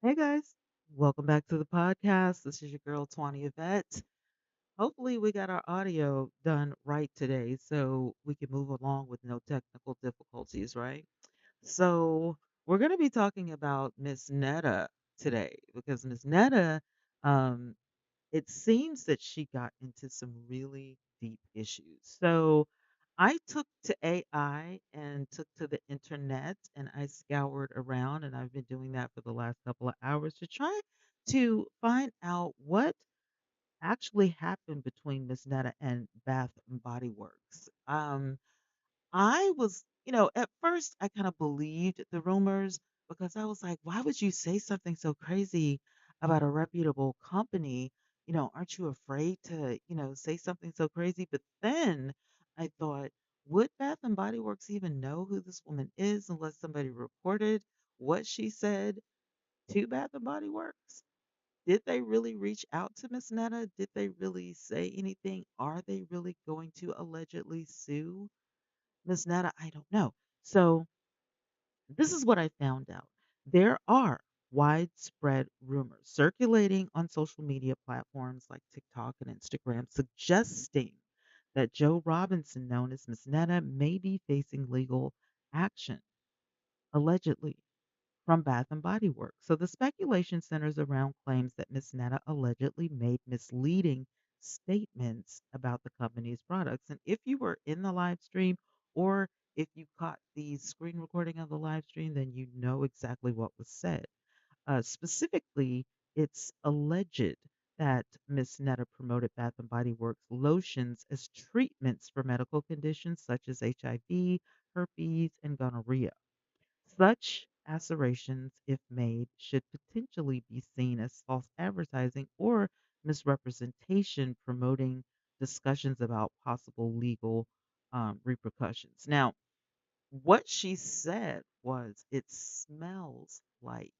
Hey guys, welcome back to the podcast. This is your girl Twanna Y'vette. Hopefully, we got our audio done right today so we can move along with no technical difficulties, right? So, we're going to be talking about Miss Netta today because Miss Netta, um, it seems that she got into some really deep issues. So I took to AI and took to the internet and I scoured around, and I've been doing that for the last couple of hours to try to find out what actually happened between Miss Netta and Bath and Body Works. I was, at first I kind of believed the rumors because I was like, why would you say something so crazy about a reputable company? Aren't you afraid to, say something so crazy? But then I thought, would Bath and Body Works even know who this woman is unless somebody reported what she said to Bath and Body Works? Did they really reach out to Miss Netta? Did they really say anything? Are they really going to allegedly sue Miss Netta? I don't know. So this is what I found out. There are widespread rumors circulating on social media platforms like TikTok and Instagram suggesting that Joe Robinson, known as Miss Netta, may be facing legal action, allegedly, from Bath and Body Works. So the speculation centers around claims that Miss Netta allegedly made misleading statements about the company's products. And if you were in the live stream or if you caught the screen recording of the live stream, then you know exactly what was said. Specifically, it's alleged that Miss Netta promoted Bath and Body Works lotions as treatments for medical conditions such as HIV, herpes, and gonorrhea. Such asseverations, if made, should potentially be seen as false advertising or misrepresentation promoting discussions about possible legal repercussions. Now, what she said was, "It smells like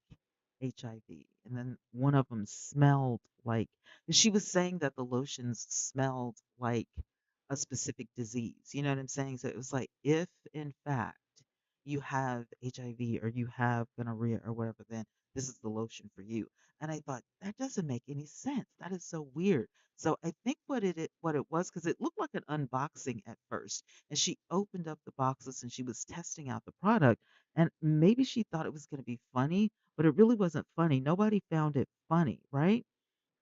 HIV." And then one of them smelled like, she was saying that the lotions smelled like a specific disease. You know what I'm saying? So it was like, if in fact you have HIV or you have gonorrhea or whatever, then this is the lotion for you. And I thought, that doesn't make any sense. That is so weird. So I think what it was, because it looked like an unboxing at first, and she opened up the boxes and she was testing out the product, and maybe she thought it was going to be funny, but it really wasn't funny. Nobody found it funny, right?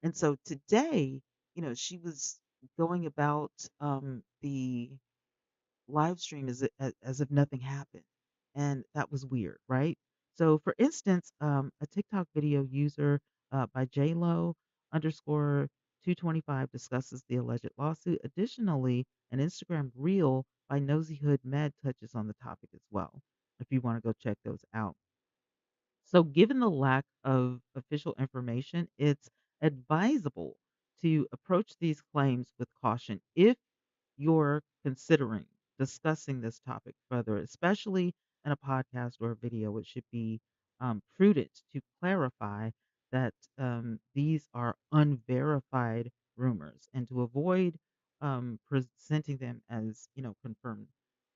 And so today, she was going about the live stream as if nothing happened, and that was weird, right? So, for instance, a TikTok video user by JLo underscore 225 discusses the alleged lawsuit. Additionally, an Instagram reel by Nosy Hood Med touches on the topic as well, if you want to go check those out. So, given the lack of official information, it's advisable to approach these claims with caution if you're considering discussing this topic further, especially in a podcast or a video. It should be prudent to clarify that these are unverified rumors and to avoid presenting them as, confirmed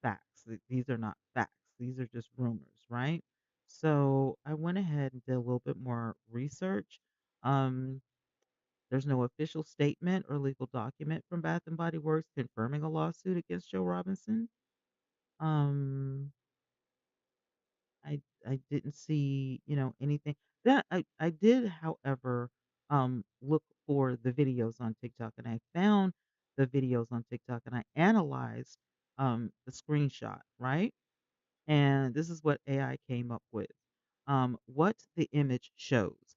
facts. These are not facts. These are just rumors, right? So I went ahead and did a little bit more research. Um, there's no official statement or legal document from Bath and Body Works confirming a lawsuit against Joe Robinson. Um, I didn't see, anything. That I did, however, look for the videos on TikTok, and I found the videos on TikTok, and I analyzed the screenshot, right? And this is what AI came up with. What the image shows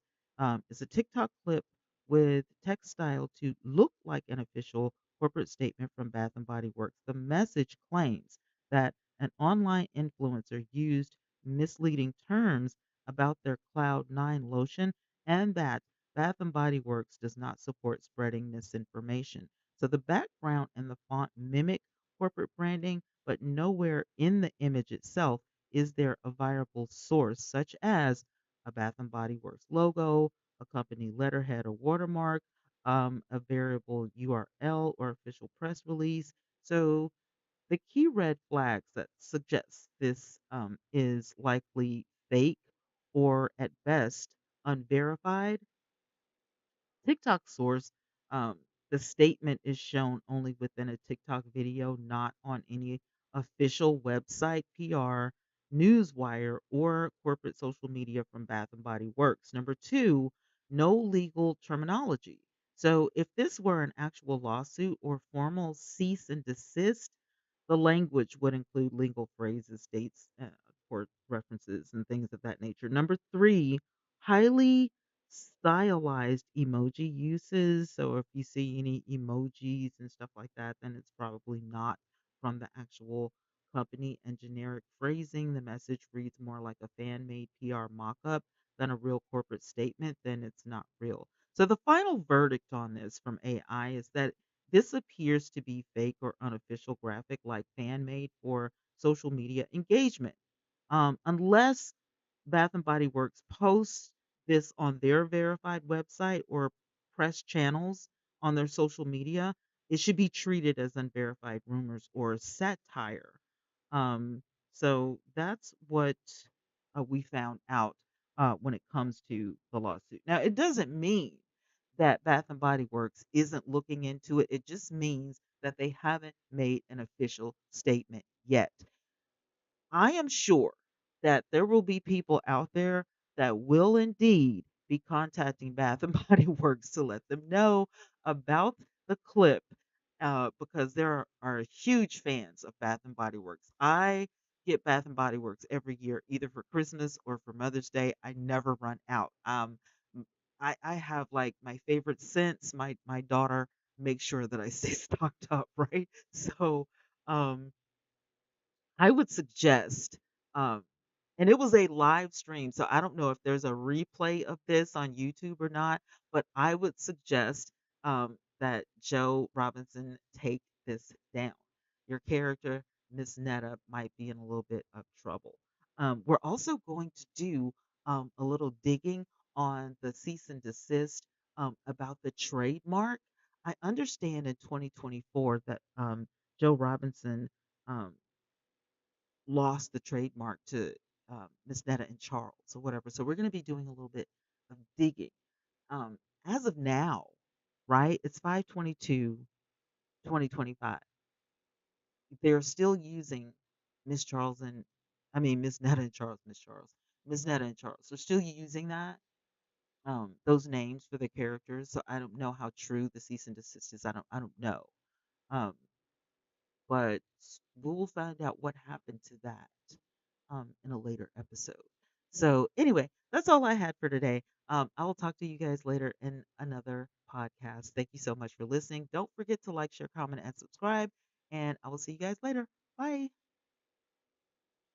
is a TikTok clip with text style to look like an official corporate statement from Bath and Body Works. The message claims that an online influencer used misleading terms about their Cloud9 lotion and that Bath and Body Works does not support spreading misinformation. So the background and the font mimic corporate branding, but nowhere in the image itself is there a viable source, such as a Bath and Body Works logo, a company letterhead or watermark, a variable URL or official press release. So the key red flags that suggest this is likely fake or at best unverified, TikTok source, um, the statement is shown only within a TikTok video, not on any official website, PR, newswire, or corporate social media from Bath and Body Works. Number two, no legal terminology. So if this were an actual lawsuit or formal cease and desist, the language would include legal phrases, dates, court references, and things of that nature. Number three, highly stylized emoji uses. So if you see any emojis and stuff like that, then it's probably not from the actual company. And generic phrasing, the message reads more like a fan made PR mock up than a real corporate statement, then it's not real. So the final verdict on this from AI is that this appears to be fake or unofficial graphic, like fan made for social media engagement. Unless Bath and Body Works posts this on their verified website or press channels on their social media, it should be treated as unverified rumors or satire. Um, so that's what we found out when it comes to the lawsuit. Now, it doesn't mean that Bath and Body Works isn't looking into it. It just means that they haven't made an official statement yet. I am sure that there will be people out there that will indeed be contacting Bath and Body Works to let them know about the clip because there are huge fans of Bath and Body Works. I get Bath and Body Works every year, either for Christmas or for Mother's Day. I never run out. M- I have like my favorite scents. My daughter makes sure that I stay stocked up, right? So um I would suggest, um, and it was a live stream, so I don't know if there's a replay of this on YouTube or not, but I would suggest that Joe Robinson take this down. Your character, Miss Netta, might be in a little bit of trouble. We're also going to do a little digging on the cease and desist about the trademark. I understand in 2024 that Joe Robinson. Um, lost the trademark to Miss Netta and Charles or whatever. So we're going to be doing a little bit of digging. Um, as of now, right? It's 5/22, 2025. They're still using Miss Charles and I mean Miss Netta and Charles, Miss Charles, Miss Netta and Charles. They're still using that those names for the characters. So I don't know how true the cease and desist is. I don't know. Um, but we'll find out what happened to that in a later episode. So, anyway, that's all I had for today. I will talk to you guys later in another podcast. Thank you so much for listening. Don't forget to like, share, comment, and subscribe. And I will see you guys later. Bye.